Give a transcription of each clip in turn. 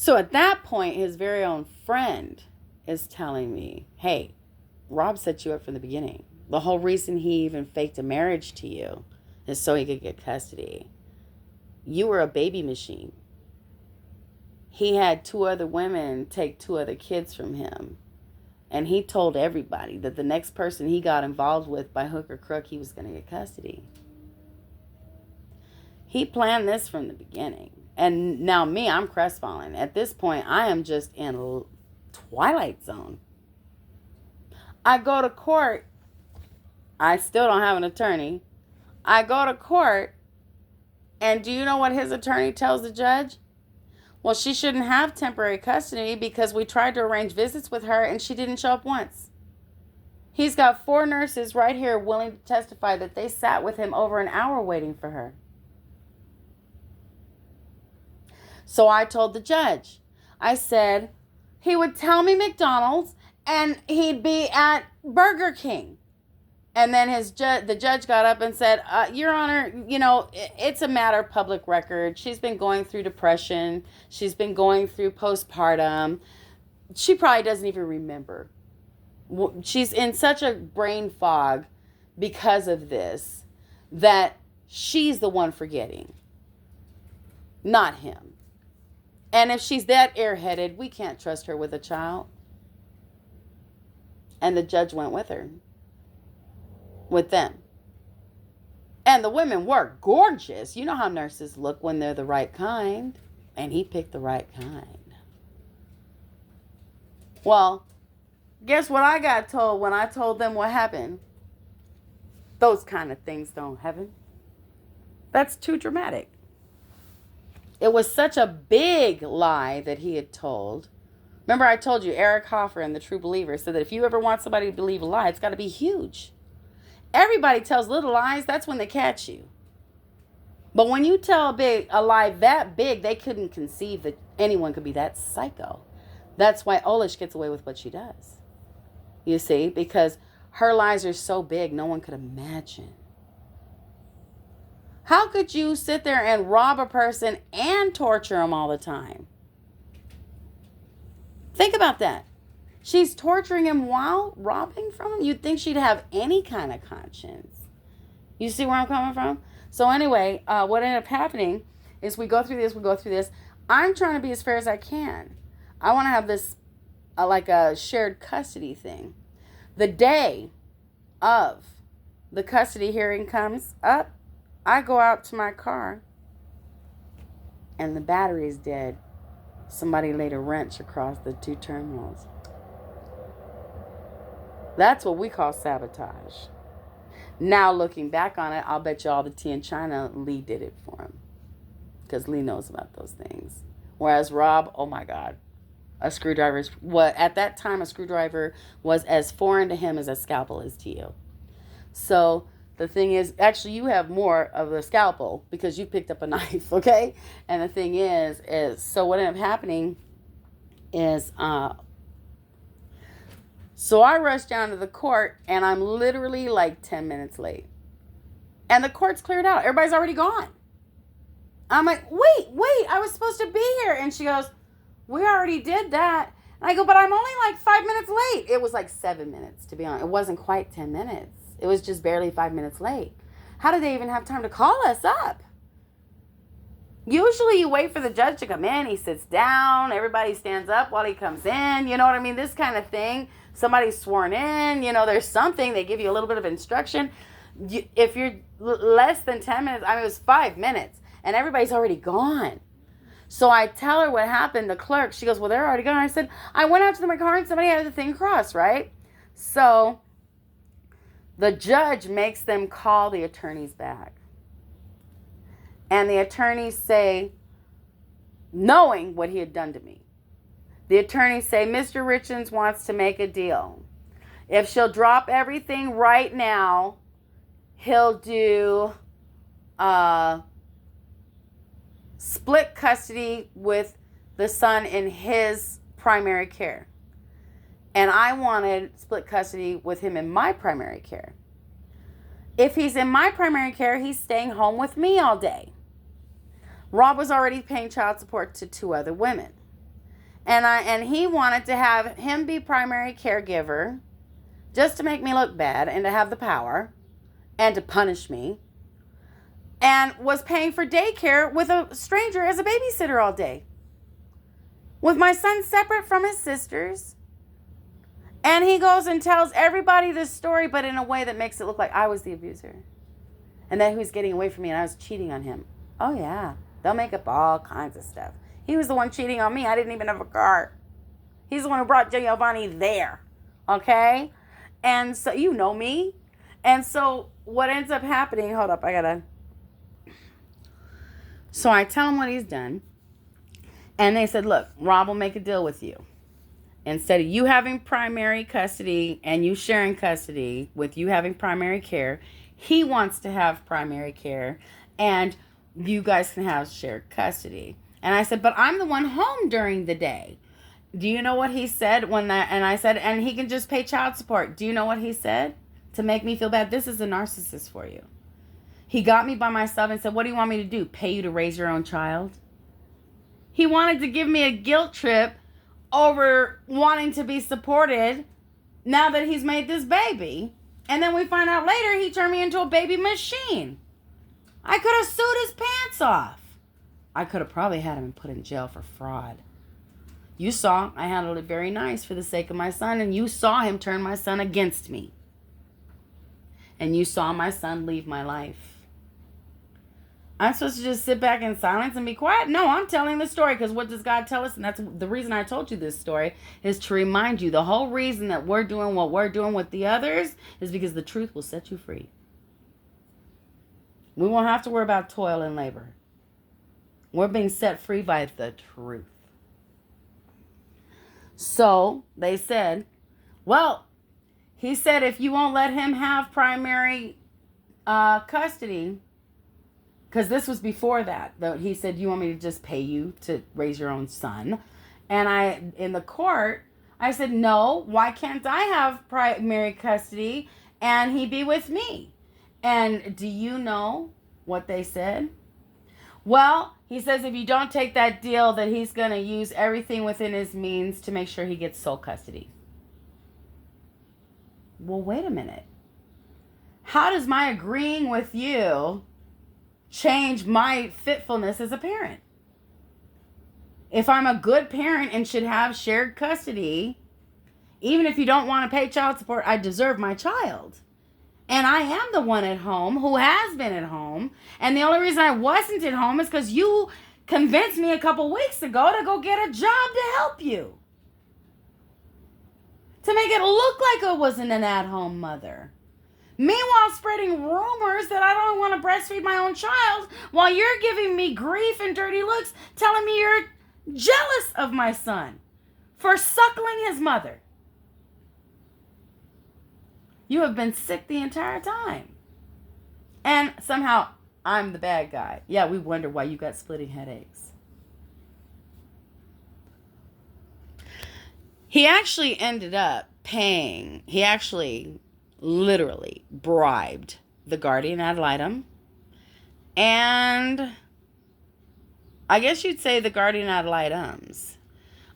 So at that point, his very own friend is telling me, hey, Rob set you up from the beginning. The whole reason he even faked a marriage to you is so he could get custody. You were a baby machine. He had two other women take two other kids from him. And he told everybody that the next person he got involved with by hook or crook, he was going to get custody. He planned this from the beginning. And now me, I'm crestfallen. At this point, I am just in Twilight Zone. I go to court. I still don't have an attorney. I go to court. And do you know what his attorney tells the judge? Well, she shouldn't have temporary custody because we tried to arrange visits with her and she didn't show up once. He's got 4 nurses right here willing to testify that they sat with him over an hour waiting for her. So I told the judge, I said, he would tell me McDonald's and he'd be at Burger King. And then the judge got up and said, Your Honor, it's a matter of public record. She's been going through depression. She's been going through postpartum. She probably doesn't even remember. She's in such a brain fog because of this that she's the one forgetting, not him. And if she's that airheaded, we can't trust her with a child. And the judge went with her. With them. And the women were gorgeous. You know how nurses look when they're the right kind. And he picked the right kind. Well, guess what I got told when I told them what happened? Those kind of things don't happen. That's too dramatic. It was such a big lie that he had told. Remember I told you, Eric Hoffer in The True Believer said that if you ever want somebody to believe a lie, it's got to be huge. Everybody tells little lies. That's when they catch you. But when you tell a lie that big, they couldn't conceive that anyone could be that psycho. That's why Olish gets away with what she does. You see, because her lies are so big, no one could imagine. How could you sit there and rob a person and torture them all the time? Think about that. She's torturing him while robbing from him? You'd think she'd have any kind of conscience. You see where I'm coming from? So anyway, what ended up happening is we go through this. I'm trying to be as fair as I can. I want to have this like a shared custody thing. The day of the custody hearing comes up, I go out to my car and the battery is dead. Somebody laid a wrench across the 2 terminals. That's what we call sabotage. Now, looking back on it, I'll bet you all the tea in China, Lee did it for him. Because Lee knows about those things. Whereas Rob, oh my God, at that time, a screwdriver was as foreign to him as a scalpel is to you. So the thing is, actually, you have more of a scalpel because you picked up a knife, okay? And the thing is so what ended up happening is, so I rushed down to the court, and I'm literally like 10 minutes late. And the court's cleared out. Everybody's already gone. I'm like, wait, I was supposed to be here. And she goes, we already did that. And I go, but I'm only like 5 minutes late. It was like 7 minutes, to be honest. It wasn't quite 10 minutes. It was just barely 5 minutes late. How did they even have time to call us up? Usually you wait for the judge to come in. He sits down. Everybody stands up while he comes in. You know what I mean? This kind of thing. Somebody's sworn in. There's something. They give you a little bit of instruction. If you're less than 10 minutes, it was 5 minutes. And everybody's already gone. So I tell her what happened. The clerk, she goes, well, they're already gone. I said, I went out to my car and somebody had the thing across, right? So the judge makes them call the attorneys back. And the attorneys say, knowing what he had done to me, the attorneys say, Mr. Richens wants to make a deal. If she'll drop everything right now, he'll do split custody with the son in his primary care. And I wanted split custody with him in my primary care. If he's in my primary care, he's staying home with me all day. Rob was already paying child support to 2 other women. And he wanted to have him be primary caregiver just to make me look bad and to have the power and to punish me, and was paying for daycare with a stranger as a babysitter all day, with my son separate from his sisters. And he goes and tells everybody this story, but in a way that makes it look like I was the abuser and that he was getting away from me and I was cheating on him. Oh yeah, they'll make up all kinds of stuff. He was the one cheating on me. I didn't even have a car. He's the one who brought Giovanni there. Okay? And so, you know me. And so what ends up happening, hold up, so I tell him what he's done. And they said, look, Rob will make a deal with you. Instead of you having primary custody and you sharing custody with you having primary care, he wants to have primary care and you guys can have shared custody. And I said, but I'm the one home during the day. Do you know what he said and I said, and he can just pay child support. Do you know what he said? To make me feel bad, this is a narcissist for you. He got me by myself and said, what do you want me to do? Pay you to raise your own child? He wanted to give me a guilt trip over wanting to be supported now that he's made this baby. And then we find out later he turned me into a baby machine. I could have sued his pants off. I could have probably had him put in jail for fraud. You saw I handled it very nice for the sake of my son, and you saw him turn my son against me. And you saw my son leave my life. I'm supposed to just sit back in silence and be quiet? No, I'm telling the story, because what does God tell us? And that's the reason I told you this story, is to remind you the whole reason that we're doing what we're doing with the others is because the truth will set you free. We won't have to worry about toil and labor. We're being set free by the truth. So they said, well, he said if you won't let him have primary custody, because this was before that, though, he said, you want me to just pay you to raise your own son? And in the court, I said, no, why can't I have primary custody and he be with me? And do you know what they said? Well, he says if you don't take that deal, that he's going to use everything within his means to make sure he gets sole custody. Well, wait a minute. How does my agreeing with you change my fitfulness as a parent? If I'm a good parent and should have shared custody, even if you don't want to pay child support, I deserve my child. And I am the one at home who has been at home. And the only reason I wasn't at home is because you convinced me a couple weeks ago to go get a job to help you. To make it look like I wasn't an at-home mother. Meanwhile, spreading rumors that I don't want to breastfeed my own child while you're giving me grief and dirty looks, telling me you're jealous of my son for suckling his mother. You have been sick the entire time. And somehow I'm the bad guy. Yeah, we wonder why you got splitting headaches. He actually ended up paying, he actually literally bribed the guardian ad litem, and I guess you'd say the guardian ad litems.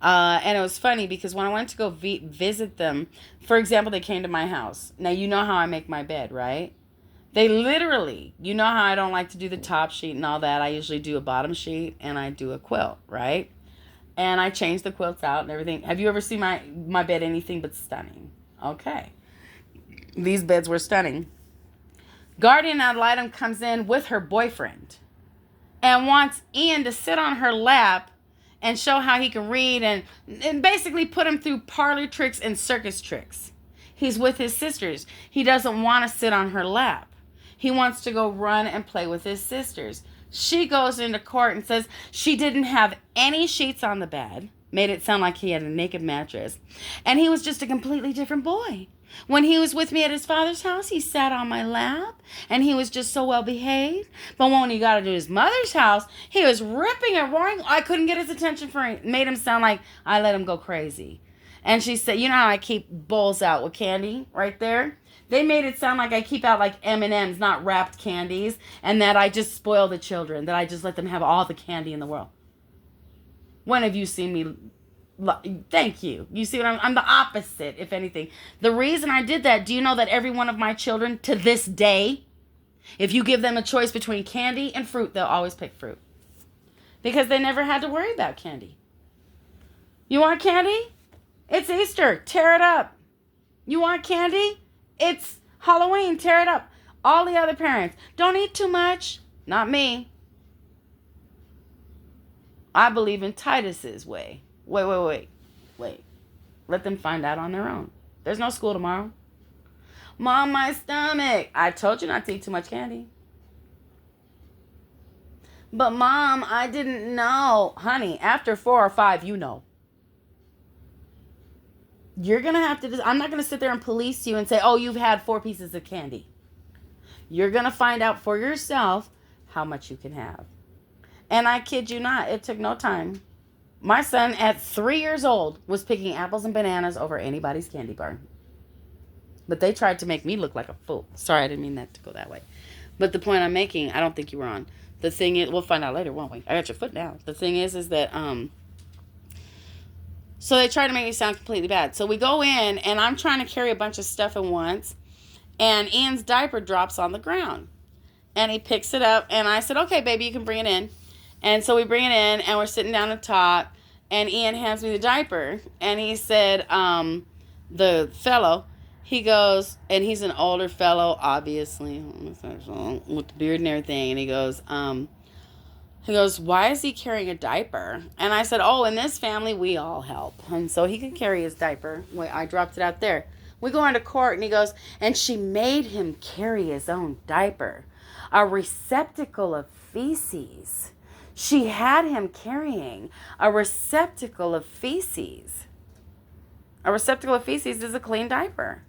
And it was funny because when I went to go visit them, for example, they came to my house. Now, you know how I make my bed, right? They literally, you know how I don't like to do the top sheet and all that. I usually do a bottom sheet and I do a quilt, right? And I change the quilts out and everything. Have you ever seen my bed anything but stunning? Okay. These beds were stunning. Guardian ad litem comes in with her boyfriend and wants Ian to sit on her lap and show how he can read and basically put him through parlor tricks and circus tricks. He's with his sisters. He doesn't want to sit on her lap. He wants to go run and play with his sisters. She goes into court and says she didn't have any sheets on the bed, made it sound like he had a naked mattress, and he was just a completely different boy. When he was with me at his father's house, he sat on my lap, and he was just so well behaved. But when he got to his mother's house, he was ripping and roaring. I couldn't get his attention for it. Made him sound like I let him go crazy. And she said, you know how I keep bowls out with candy right there? They made it sound like I keep out like M&Ms, not wrapped candies, and that I just spoil the children, that I just let them have all the candy in the world. When have you seen me Thank you. You see what I'm the opposite, if anything. The reason I did that, do you know that every one of my children to this day, if you give them a choice between candy and fruit, they'll always pick fruit. Because they never had to worry about candy. You want candy? It's Easter. Tear it up. You want candy? It's Halloween. Tear it up. All the other parents, don't eat too much. Not me. I believe in Titus's way. Wait. Let them find out on their own. There's no school tomorrow. Mom, my stomach. I told you not to eat too much candy. But Mom, I didn't know. Honey, after 4 or 5, you know. You're going to have to, I'm not going to sit there and police you and say, oh, you've had 4 pieces of candy. You're going to find out for yourself how much you can have. And I kid you not, it took no time. My son at 3 years old was picking apples and bananas over anybody's candy bar. But they tried to make me look like a fool. Sorry, I didn't mean that to go that way. But the point I'm making, I don't think you were on. The thing is, we'll find out later, won't we? I got your foot down. The thing is that, so they try to make me sound completely bad. So we go in, and I'm trying to carry a bunch of stuff at once, and Ian's diaper drops on the ground. And he picks it up, and I said, okay, baby, you can bring it in. And so we bring it in, and we're sitting down to talk, and Ian hands me the diaper, and he said, the fellow, he goes, and he's an older fellow, obviously, with the beard and everything, and he goes, why is he carrying a diaper? And I said, oh, in this family, we all help. And so he can carry his diaper. Wait, I dropped it out there. We go into court, and he goes, and she made him carry his own diaper, a receptacle of feces. She had him carrying a receptacle of feces. A receptacle of feces is a clean diaper.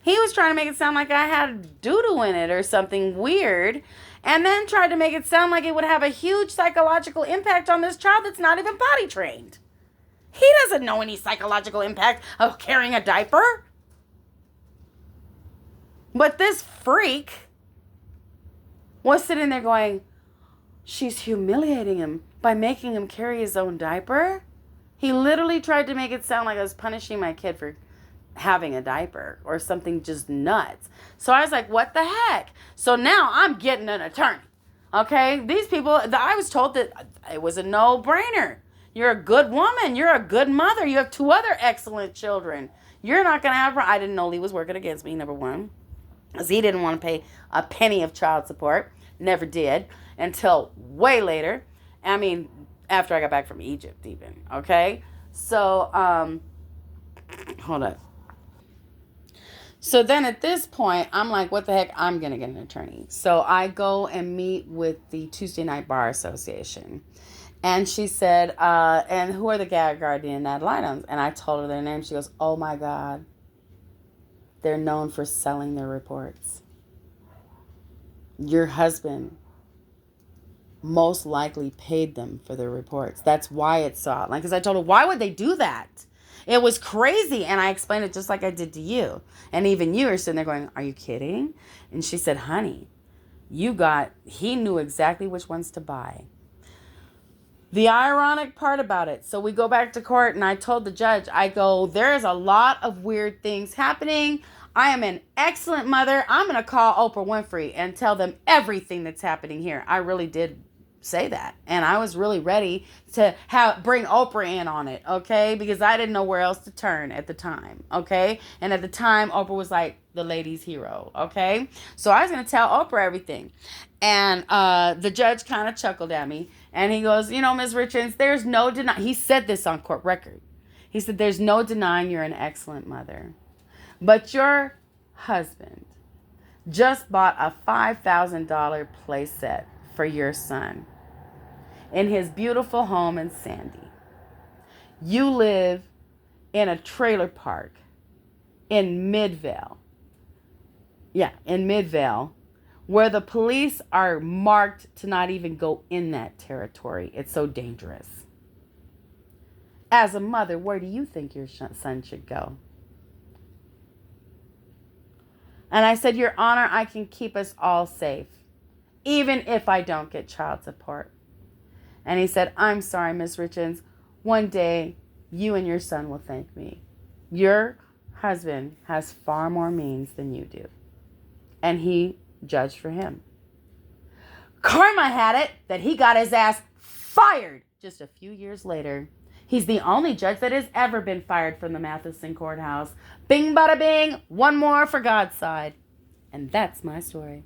He was trying to make it sound like I had doo-doo in it or something weird, and then tried to make it sound like it would have a huge psychological impact on this child that's not even potty trained. He doesn't know any psychological impact of carrying a diaper. But this freak was sitting there going, she's humiliating him by making him carry his own diaper. He literally tried to make it sound like I was punishing my kid for having a diaper or something just nuts. So I was like, what the heck? So now I'm getting an attorney. Okay? These people, I was told that it was a no-brainer. You're a good woman. You're a good mother. You have 2 other excellent children. You're not going to have, I didn't know Lee was working against me, number one, because he didn't want to pay a penny of child support. Never did until way later. I mean, after I got back from Egypt even. Okay? So, hold up. So then at this point, I'm like, what the heck? I'm going to get an attorney. So I go and meet with the Tuesday Night Bar Association. And she said, and who are the gag guardian ad litem? And I told her their name. She goes, oh my God. They're known for selling their reports. Your husband most likely paid them for their reports. That's why it's so outlined. Because I told her, why would they do that? It was crazy. And I explained it just like I did to you. And even you are sitting there going, are you kidding? And she said, honey, he knew exactly which ones to buy. The ironic part about it, so we go back to court and I told the judge, I go, there is a lot of weird things happening. I am an excellent mother. I'm going to call Oprah Winfrey and tell them everything that's happening here. I really did say that. And I was really ready to bring Oprah in on it, okay? Because I didn't know where else to turn at the time, okay? And at the time, Oprah was like the ladies' hero, okay? So I was going to tell Oprah everything. And the judge kind of chuckled at me. And he goes, you know, Ms. Richards, there's no denying. He said this on court record. He said, there's no denying you're an excellent mother. But your husband just bought a $5,000 play set for your son in his beautiful home in Sandy. You live in a trailer park in Midvale. Yeah, in Midvale, where the police are marked to not even go in that territory. It's so dangerous. As a mother, where do you think your son should go? And I said, Your Honor, I can keep us all safe, even if I don't get child support. And he said, I'm sorry, Ms. Richards, one day you and your son will thank me. Your husband has far more means than you do. And he judged for him. Karma had it that he got his ass fired just a few years later. He's the only judge that has ever been fired from the Matheson courthouse. Bing, bada, bing. One more for God's side. And that's my story.